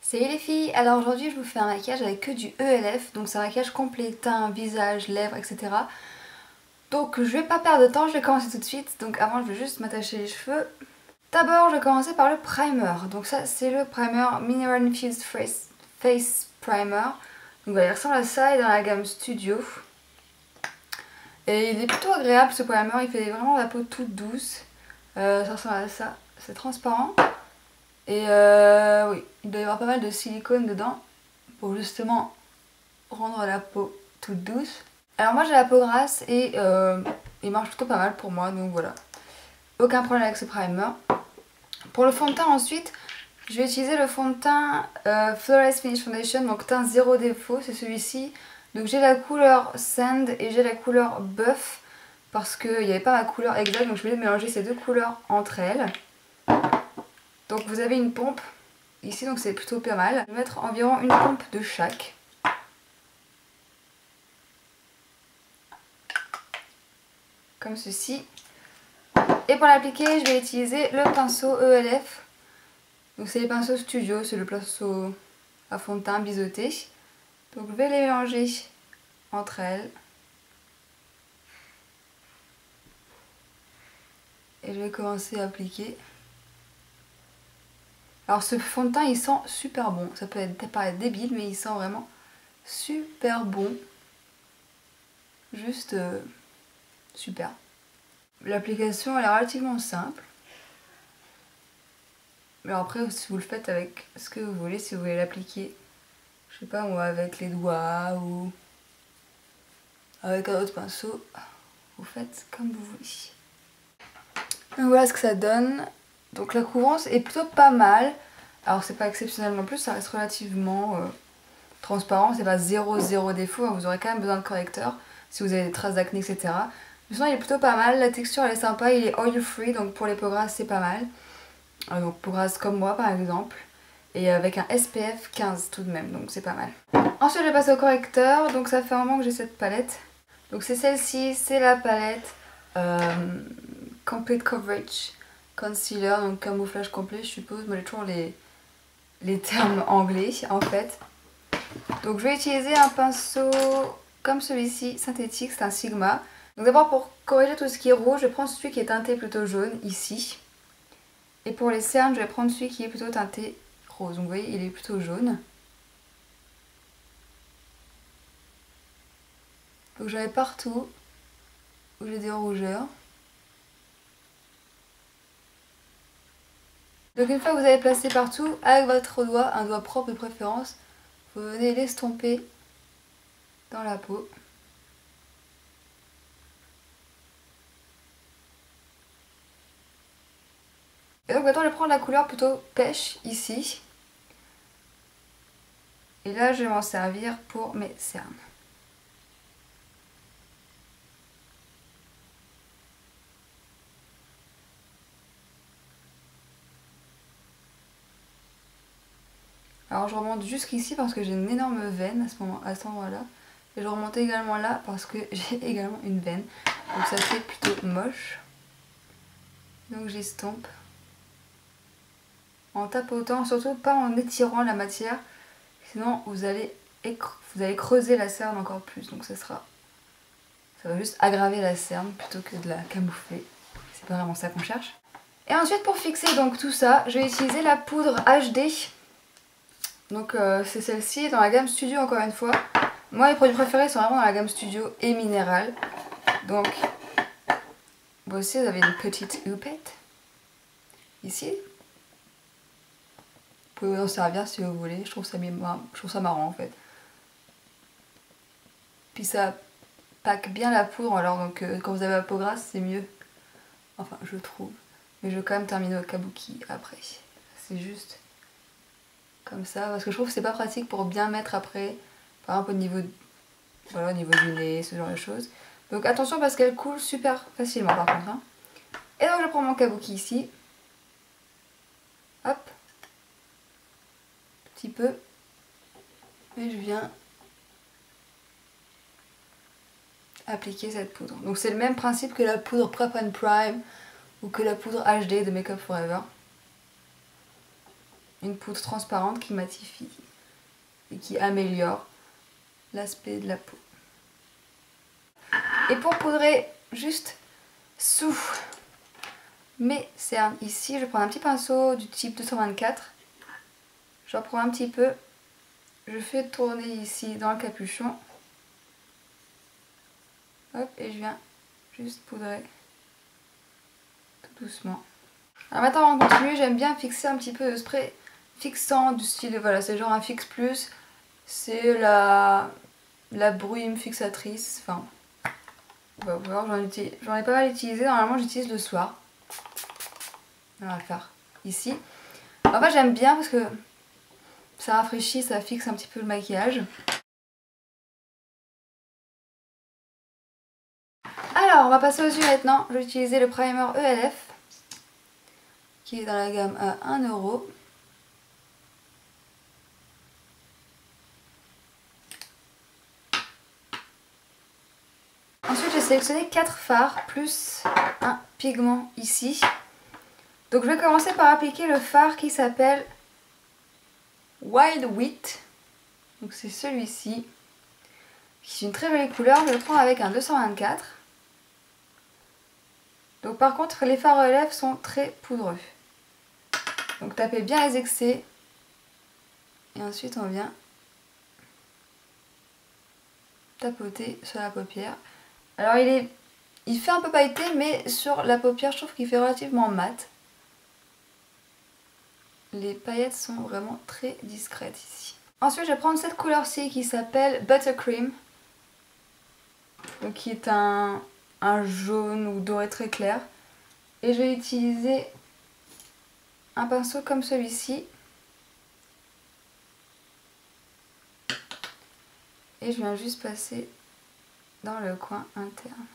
Salut les filles, alors aujourd'hui je vous fais un maquillage avec que du ELF, donc c'est un maquillage complet, teint, visage, lèvres, etc. Donc je vais pas perdre de temps, je vais commencer tout de suite, donc avant je vais juste m'attacher les cheveux. D'abord je vais commencer par le primer, donc ça c'est le primer Mineral Infused Face Primer. Donc voilà, il ressemble à ça, il est dans la gamme Studio. Et il est plutôt agréable ce primer, il fait vraiment la peau toute douce. Ça ressemble à ça, c'est transparent. Et oui, il doit y avoir pas mal de silicone dedans pour justement rendre la peau toute douce. Alors moi j'ai la peau grasse et il marche plutôt pas mal pour moi, donc voilà. Aucun problème avec ce primer. Pour le fond de teint ensuite, je vais utiliser le fond de teint Flawless Finish Foundation, donc teint zéro défaut, c'est celui-ci. Donc j'ai la couleur Sand et j'ai la couleur Buff parce qu'il n'y avait pas ma couleur exacte, donc je voulais mélanger ces deux couleurs entre elles. Donc vous avez une pompe ici, donc c'est plutôt pas mal. Je vais mettre environ une pompe de chaque. Comme ceci. Et pour l'appliquer, je vais utiliser le pinceau ELF. Donc c'est les pinceaux Studio, c'est le pinceau à fond de teint biseauté. Donc je vais les mélanger entre elles. Et je vais commencer à appliquer. Alors ce fond de teint il sent super bon, ça peut paraître débile mais il sent vraiment super bon. Juste super. L'application elle est relativement simple. Mais après si vous le faites avec ce que vous voulez, si vous voulez l'appliquer, je sais pas moi, avec les doigts ou avec un autre pinceau, vous faites comme vous voulez. Donc voilà ce que ça donne. Donc la couvrance est plutôt pas mal. Alors c'est pas exceptionnel non plus, ça reste relativement transparent, c'est pas zéro défaut, hein. Vous aurez quand même besoin de correcteur si vous avez des traces d'acné, etc. Mais sinon il est plutôt pas mal, la texture elle est sympa, il est oil free, donc pour les peaux grasses c'est pas mal. Donc peau grasse comme moi par exemple. Et avec un SPF 15 tout de même, donc c'est pas mal. Ensuite je vais passer au correcteur, donc ça fait un moment que j'ai cette palette. Donc c'est celle-ci, c'est la palette Complete Coverage Concealer, donc camouflage complet je suppose, mais j'ai toujours les termes anglais en fait. Donc je vais utiliser un pinceau comme celui-ci, synthétique, c'est un Sigma. Donc d'abord pour corriger tout ce qui est rouge, je prends celui qui est teinté plutôt jaune, ici. Et pour les cernes, je vais prendre celui qui est plutôt teinté rose. Donc vous voyez, il est plutôt jaune. Donc j'en ai partout où j'ai des rougeurs. Donc une fois que vous avez placé partout, avec votre doigt, un doigt propre de préférence, vous venez l'estomper dans la peau. Et donc maintenant je vais prendre la couleur plutôt pêche ici. Et là je vais m'en servir pour mes cernes. Alors je remonte jusqu'ici parce que j'ai une énorme veine à cet endroit-là. Et je remonte également là parce que j'ai également une veine. Donc ça fait plutôt moche. Donc j'estompe. En tapotant, surtout pas en étirant la matière. Sinon vous allez creuser la cerne encore plus. Donc ça va juste aggraver la cerne plutôt que de la camoufler. C'est pas vraiment ça qu'on cherche. Et ensuite pour fixer donc tout ça, je vais utiliser la poudre HD. Donc c'est celle-ci dans la gamme Studio encore une fois. Moi les produits préférés sont vraiment dans la gamme Studio et Minéral. Donc vous aussi vous avez une petite houppette. Ici. Vous pouvez vous en servir si vous voulez. Je trouve ça marrant en fait. Puis ça pack bien la poudre alors donc quand vous avez la peau grasse c'est mieux. Enfin je trouve. Mais je vais quand même terminer au kabuki après. C'est juste comme ça parce que je trouve que c'est pas pratique pour bien mettre après. Par exemple au niveau du nez, ce genre de choses. Donc attention parce qu'elle coule super facilement par contre. Hein. Et donc je prends mon kabuki ici. Hop. Petit peu. Et je viens appliquer cette poudre. Donc c'est le même principe que la poudre Prep and Prime ou que la poudre HD de Make Up For Ever. une poudre transparente qui matifie et qui améliore l'aspect de la peau. Et pour poudrer juste sous mes cernes ici, je vais prendre un petit pinceau du type 224. J'en prends un petit peu, je fais tourner ici dans le capuchon. Hop, et je viens juste poudrer tout doucement. Alors maintenant on continue, j'aime bien fixer un petit peu de spray fixant du style, voilà, c'est genre un fixe plus, c'est la bruine fixatrice, enfin, on va voir, j'en ai pas mal utilisé, normalement j'utilise le soir. On va faire ici. En fait j'aime bien parce que ça rafraîchit, ça fixe un petit peu le maquillage. Alors on va passer aux yeux maintenant, je vais utiliser le primer ELF qui est dans la gamme à 1€. Ensuite j'ai sélectionné 4 fards plus un pigment ici. Donc je vais commencer par appliquer le fard qui s'appelle Wild Wheat. Donc c'est celui-ci. Qui est une très jolie couleur, je le prends avec un 224. Donc par contre les fards à lèvres sont très poudreux. Donc tapez bien les excès. Et ensuite on vient tapoter sur la paupière. Alors il fait un peu pailleté, mais sur la paupière je trouve qu'il fait relativement mat. Les paillettes sont vraiment très discrètes ici. Ensuite je vais prendre cette couleur-ci qui s'appelle Buttercream. Donc qui est un jaune ou doré très clair. Et je vais utiliser un pinceau comme celui-ci. Et je viens juste passer dans le coin interne.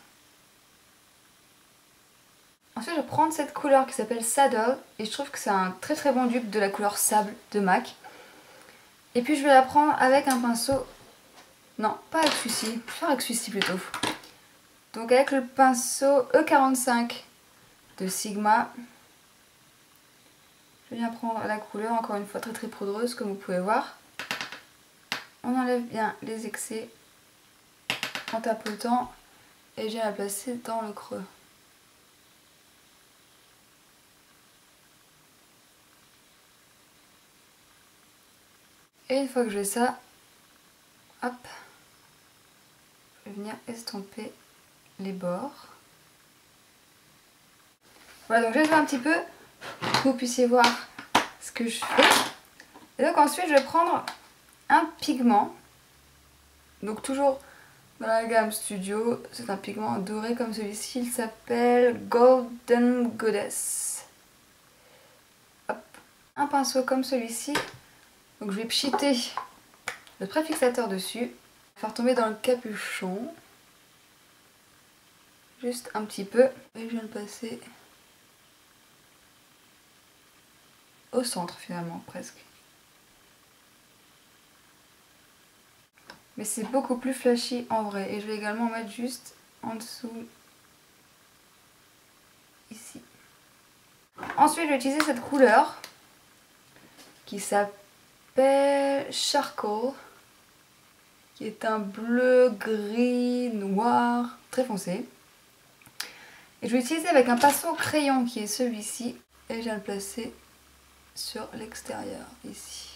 Ensuite je vais prendre cette couleur qui s'appelle Saddle. Et je trouve que c'est un très très bon dupe de la couleur sable de MAC. Et puis je vais la prendre avec un pinceau... Non, pas avec celui-ci. Je vais faire avec celui-ci plutôt. Donc avec le pinceau E45 de Sigma. Je viens prendre la couleur, encore une fois très très poudreuse comme vous pouvez voir. On enlève bien les excès en tapotant et je viens la placer dans le creux. Et une fois que j'ai ça, hop, je vais venir estomper les bords. Voilà, donc j'ai fait un petit peu pour que vous puissiez voir ce que je fais. Et donc ensuite je vais prendre un pigment, donc toujours dans la gamme Studio, c'est un pigment doré comme celui-ci, il s'appelle Golden Goddess. Hop. Un pinceau comme celui-ci, donc je vais pchiter le préfixateur dessus, faire tomber dans le capuchon, juste un petit peu, et je viens le passer au centre finalement, presque. Mais c'est beaucoup plus flashy en vrai. Et je vais également mettre juste en dessous, ici. Ensuite, je vais utiliser cette couleur qui s'appelle Charcoal, qui est un bleu, gris, noir, très foncé. Et je vais utiliser avec un pinceau crayon qui est celui-ci. Et je viens le placer sur l'extérieur, ici.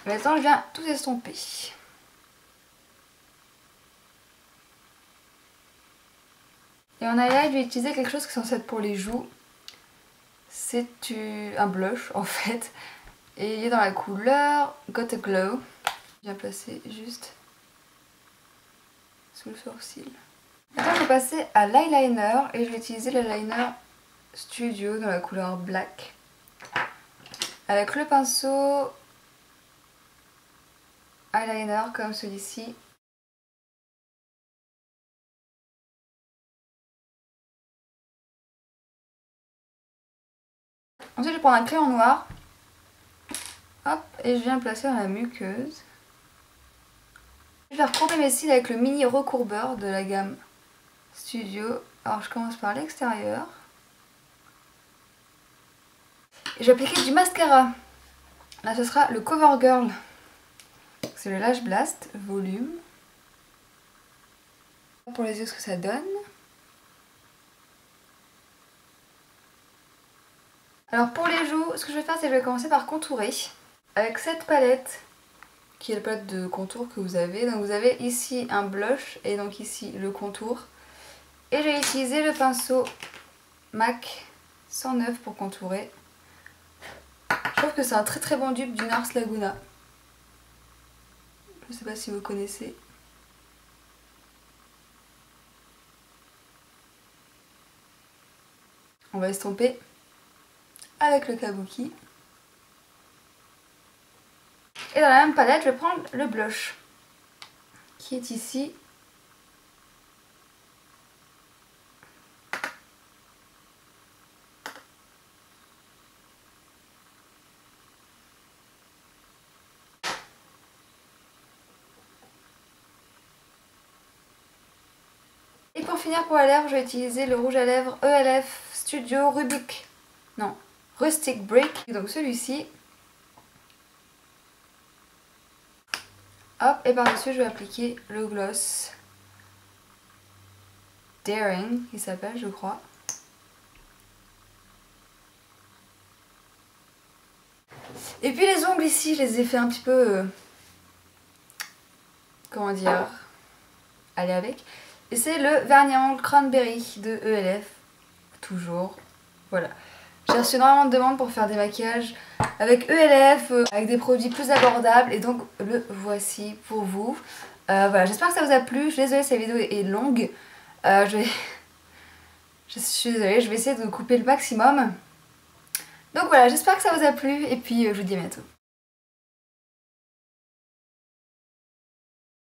Maintenant, je viens tout estomper. Et en highlight, je vais utiliser quelque chose qui est censé être pour les joues. C'est un blush en fait. Et il est dans la couleur Got a Glow. Je viens placer juste sous le sourcil. Maintenant, je vais passer à l'eyeliner et je vais utiliser l'eyeliner Studio dans la couleur Black. Avec le pinceau eyeliner comme celui-ci. Ensuite je vais prendre un crayon noir. Hop, et je viens le placer dans la muqueuse. Je vais recourber mes cils avec le mini recourbeur de la gamme Studio. Alors je commence par l'extérieur. Et je vais appliquer du mascara. Là ce sera le CoverGirl. C'est le Lash Blast Volume. Pour les yeux ce que ça donne. Alors pour les joues, ce que je vais faire c'est que je vais commencer par contourer. Avec cette palette, qui est la palette de contour que vous avez. Donc vous avez ici un blush et donc ici le contour. Et j'ai utilisé le pinceau MAC 109 pour contourer. Je trouve que c'est un très très bon dupe du NARS Laguna. Je ne sais pas si vous connaissez. On va estomper avec le kabuki. Et dans la même palette, je vais prendre le blush qui est ici. Et pour finir pour la lèvre, je vais utiliser le rouge à lèvres ELF Studio Rustic Brick. Donc celui-ci. Hop, et par-dessus je vais appliquer le gloss Daring, il s'appelle je crois. Et puis les ongles ici, je les ai fait un petit peu... comment dire, aller avec. Et c'est le vernis à ongles Cranberry de ELF, toujours, voilà. J'ai reçu énormément de demandes pour faire des maquillages avec ELF, avec des produits plus abordables et donc le voici pour vous. Voilà, j'espère que ça vous a plu, je suis désolée si la vidéo est longue. Je suis désolée, je vais essayer de couper le maximum. Donc voilà, j'espère que ça vous a plu et puis je vous dis à bientôt.